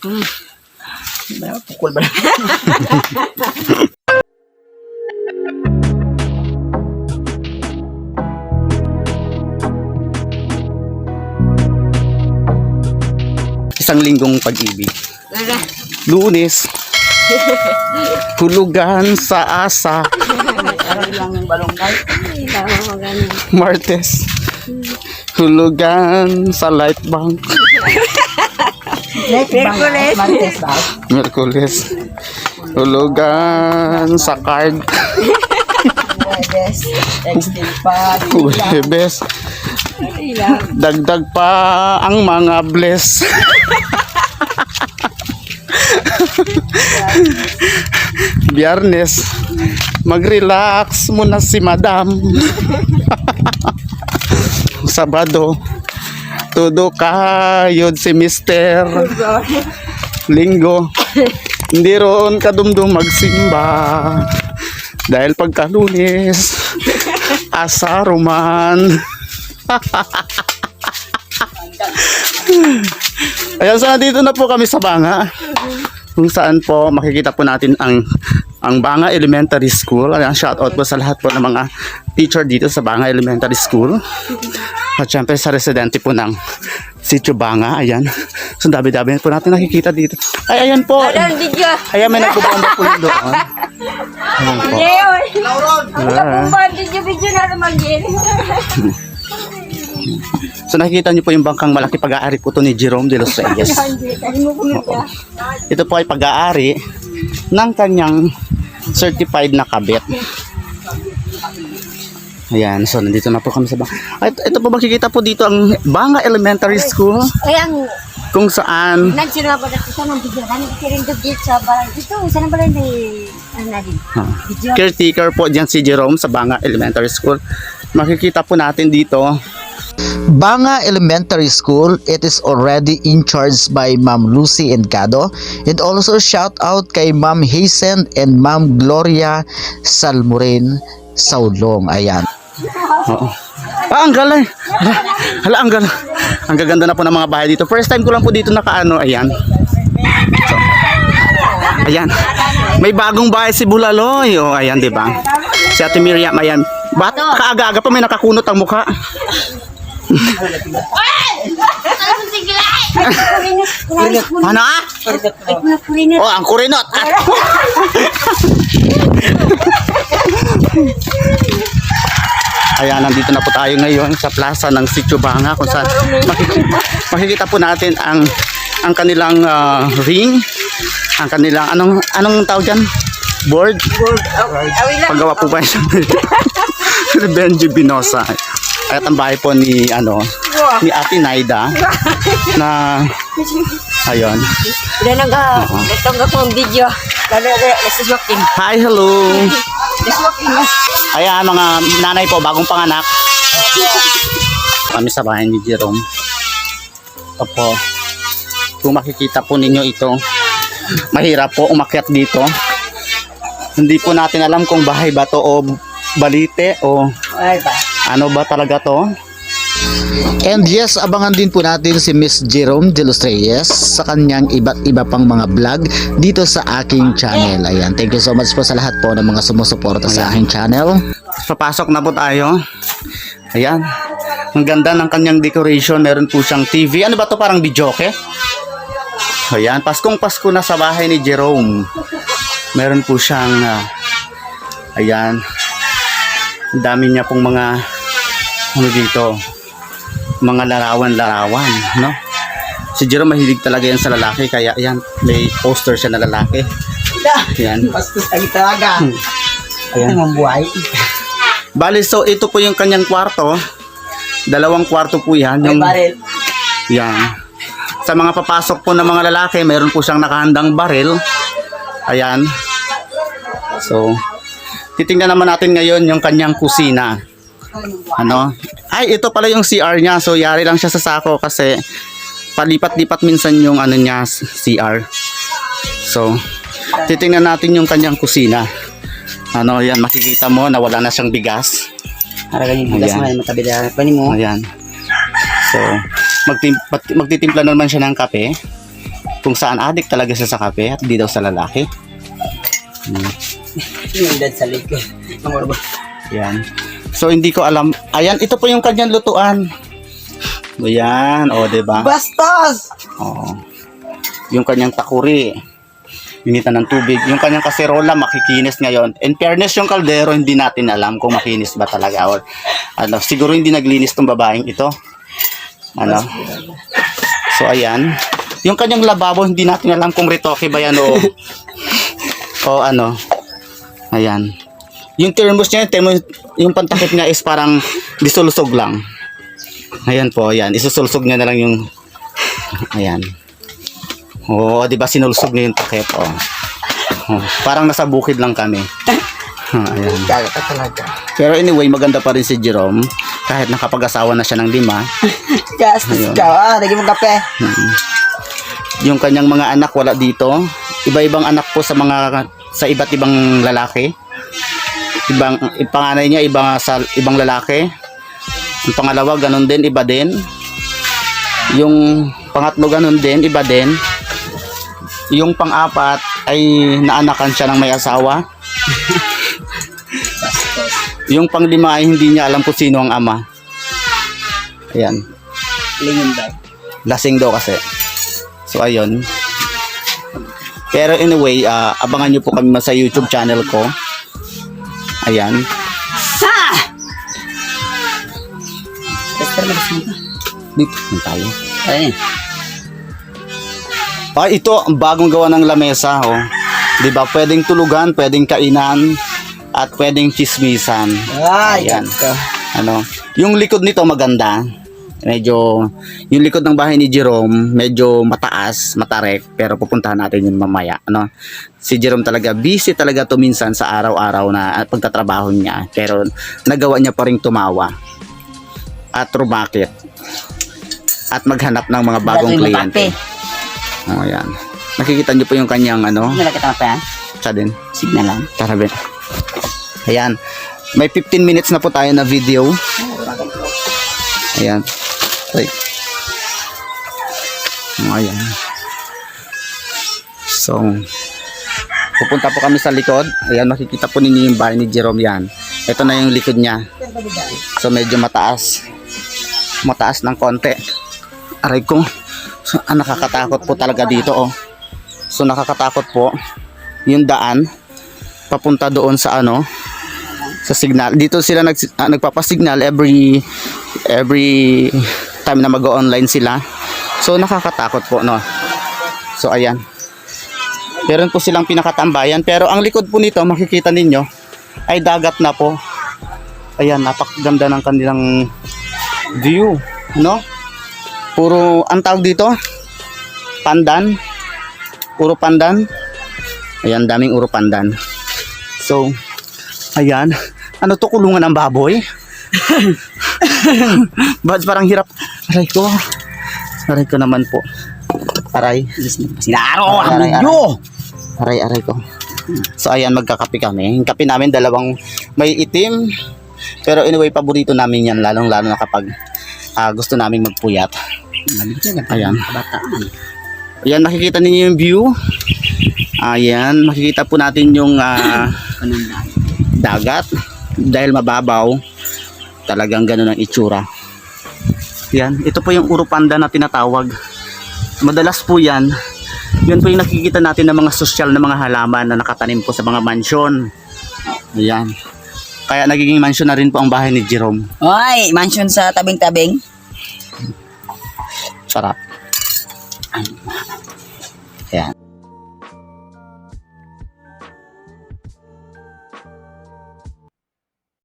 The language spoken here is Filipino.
Pukul ba? Isang linggong pag-ibig. Lunes, hulugan sa asa. Martes, hulugan sa light bank. Merkules, hulugan sa card. Huwebes, dagdag pa ang mga bless. Biyernes, mag-relax muna si madam. Sabado, todo kayod si mister. Linggo, hindi ron kadumdum magsimba. Dahil pagka Lunes, asaruman. Ayan, so nandito na po kami sa Banga, kung saan po makikita po natin ang Banga Elementary School. Ayan, shout out po sa lahat po ng mga teacher dito sa Banga Elementary School. At syempre sa residente po ng Sitio Banga. Ayan, so dami-dami po natin nakikita dito. Ay, ayan po. Ayan, may nagbabanda po yun doon. Ayan po. So nakikita niyo po yung bangkang malaki pag-aari po to ni Jerome de los Reyes. Ito po ay pag-aari ng kanyang certified na kabit. Ayan, so nandito na po kami sa Banga. Ito po makikita po dito ang Banga Elementary School. Ayan. Kung saan Nagsira pa dito sa mga video. Kami kiring dugit sa bahay. Dito, saan ba rin natin? caretaker po dyan si Jerome sa Banga Elementary School. Makikita po natin dito Banga Elementary School, it is already in charge by Ma'am Lucy Encado, and also shout out kay Ma'am Hazen and Ma'am Gloria Salmurin Saulong. Ayan. Oo. Ang galing. Hala, ang galing. Ang gaganda na po ng mga bahay dito. First time ko lang po dito nakaano. Ayan. So, ayan. May bagong bahay si Bulaloy. O, ayan, di ba? Si Ate Miriam, ayan. Ba't kaaga-aga pa may nakakunot ang mukha? Ano ah? Oh, ang kurinot. Ayan, nandito na po tayo ngayon sa plaza ng Sitio Banga, kung saan makikita po natin ang kanilang ring, ang kanilang anong tawag dyan? Board? Paggawa po ba siya? Benji Binosa. At ang bahay po ni Ate Naida na ayun. Itong akong video. Hi, hello. Ayan, mga nanay po, bagong panganak. Kami sa bahay ni Jerome. Opo. Kung makikita po ninyo ito, mahirap po umakyat dito. Hindi po natin alam kung bahay ba to o balite o ano ba talaga to. And yes, abangan din po natin si Miss Jerome de los Reyes sa kanyang iba't iba pang mga vlog dito sa aking channel. Ayan, thank you so much po sa lahat po ng mga sumusuporta sa aking channel. Papasok na po tayo. Ayan. Ang ganda ng kanyang decoration. Meron po siyang TV. Ano ba to, parang videoke? Ayan, Paskong Pasko na sa bahay ni Jerome. Meron po siyang ayan. Ang dami niya pong mga dito, mga larawan, no? Si Jerome mahilig talaga yan sa lalaki, kaya yan, may poster siya na lalaki. Yan. Bastos kami talaga. Ayan. Ang buhay. Bali, so ito po yung kanyang kwarto. Dalawang kwarto po yan. May Yung, baril. yan. Sa mga papasok po ng mga lalaki, meron po siyang nakahandang baril. Ayan. So, titingnan naman natin ngayon yung kanyang kusina. Ay, ito pala yung CR niya. So, yari lang siya sa sako kasi palipat-lipat minsan yung niya, CR. So, titingnan natin yung kanyang kusina. Yan, makikita mo na wala na siyang bigas. Haragan yung bigas mo, matabi na panin mo. Ayan. So, magtitimpla naman siya ng kape. Kung saan adik talaga siya sa kape at di daw sa lalaki. Yung dad sa likod. Ang orbo. Yan. So hindi ko alam. Ayan, ito po yung kanyang lutuan. Ayan, o, diba? Bastos! Oo. Yung kanyang takuri. Initan ng tubig. Yung kanyang kaserola, makikinis ngayon. In fairness, yung kaldero, hindi natin alam kung makinis ba talaga. Or, siguro hindi naglinis tong babaeng ito. So, ayan. Yung kanyang lababo, hindi natin alam kung retoke ba yan o Ayan. Yung thermos niya, yung pantakip niya is parang disulusog lang. Ayan po, ayan. Isusulsog niya na lang yung ayan. Di ba sinulusog niya yung takip? Parang nasa bukid lang kami. Ayan. Gaga ka talaga. Pero anyway, maganda pa rin si Jerome kahit nakapag-asawa na siya ng 5. Gastos Ayun. ka. Lagi mong kape. Yung kanyang mga anak wala dito. Iba-ibang anak po sa iba't ibang lalaki. Panganay niya sa ibang lalaki. Yung pangalawa ganun din, iba din. Yung pangatlo ganun din, iba din. Yung pang-apat ay naanakan siya ng may asawa. Yung pang-lima ay hindi niya alam kung sino ang ama. Ayan. Lingon daw. Lasing daw kasi. So ayun. Pero anyway, abangan nyo po kami sa YouTube channel ko. Ayan. Tester na kasi ito. Dito na tayo. Ayun. Ito ang bagong gawa ng lamesa, oh. 'Di ba? Pwedeng tulugan, pwedeng kainan, at pwedeng chismisan. Ayan. Yung likod nito maganda. Medyo yung likod ng bahay ni Jerome, medyo mataas, matarek, pero pupuntahan natin yun mamaya, Si Jerome talaga busy talaga to minsan sa araw-araw na pagtatrabaho niya, pero nagawa niya pa ring tumawa at rumakit at maghanap ng mga bagong kliyente. Ayan. Nakikita niyo po yung kanyang Nalakita mo pa yan? Sa din. Signal lang. Tara, Ben. Ayan. May 15 minutes na po tayo na video. Ayan. Right. Ayan. So, pupunta po kami sa likod. Ayan, makikita po ninyo yung bahay ni Jerome yan. Ito na yung likod niya. So, medyo mataas. Mataas ng konti. Aray ko. So, nakakatakot po talaga dito, oh. So, nakakatakot po. Yung daan, papunta doon sa sa signal. Dito sila nagpapasignal every time na mag-online sila. So nakakatakot po, So ayan. Meron po silang pinakatambayan, pero ang likod po nito makikita ninyo ay dagat na po. Ayan, napakaganda ng kanilang view, Puro ang tawag dito, pandan. Puro pandan. Ayan, daming uro pandan. So, ayan. Ano to, kulungan ng baboy? Ba't parang hirap? Aray ko. Aray ko naman po. Aray. Sinaro ang video. Aray ko. So, ayan, magkakape kami. Yung kape namin, dalawang may itim. Pero anyway, paborito namin yan. Lalong-lalo na kapag gusto namin magpuyat. Ayan. Ayan, makikita ninyo yung view. Ayan, makikita po natin yung dagat. Dahil mababaw, talagang ganun ang itsura. Yan, ito po yung uro panda na tinatawag. Madalas po yan. Yun po yung nakikita natin ng mga sosyal na mga halaman na nakatanim po sa mga mansyon. Ayan. Kaya nagiging mansyon na rin po ang bahay ni Jerome. Oy, mansion sa tabing-tabing. Sarap.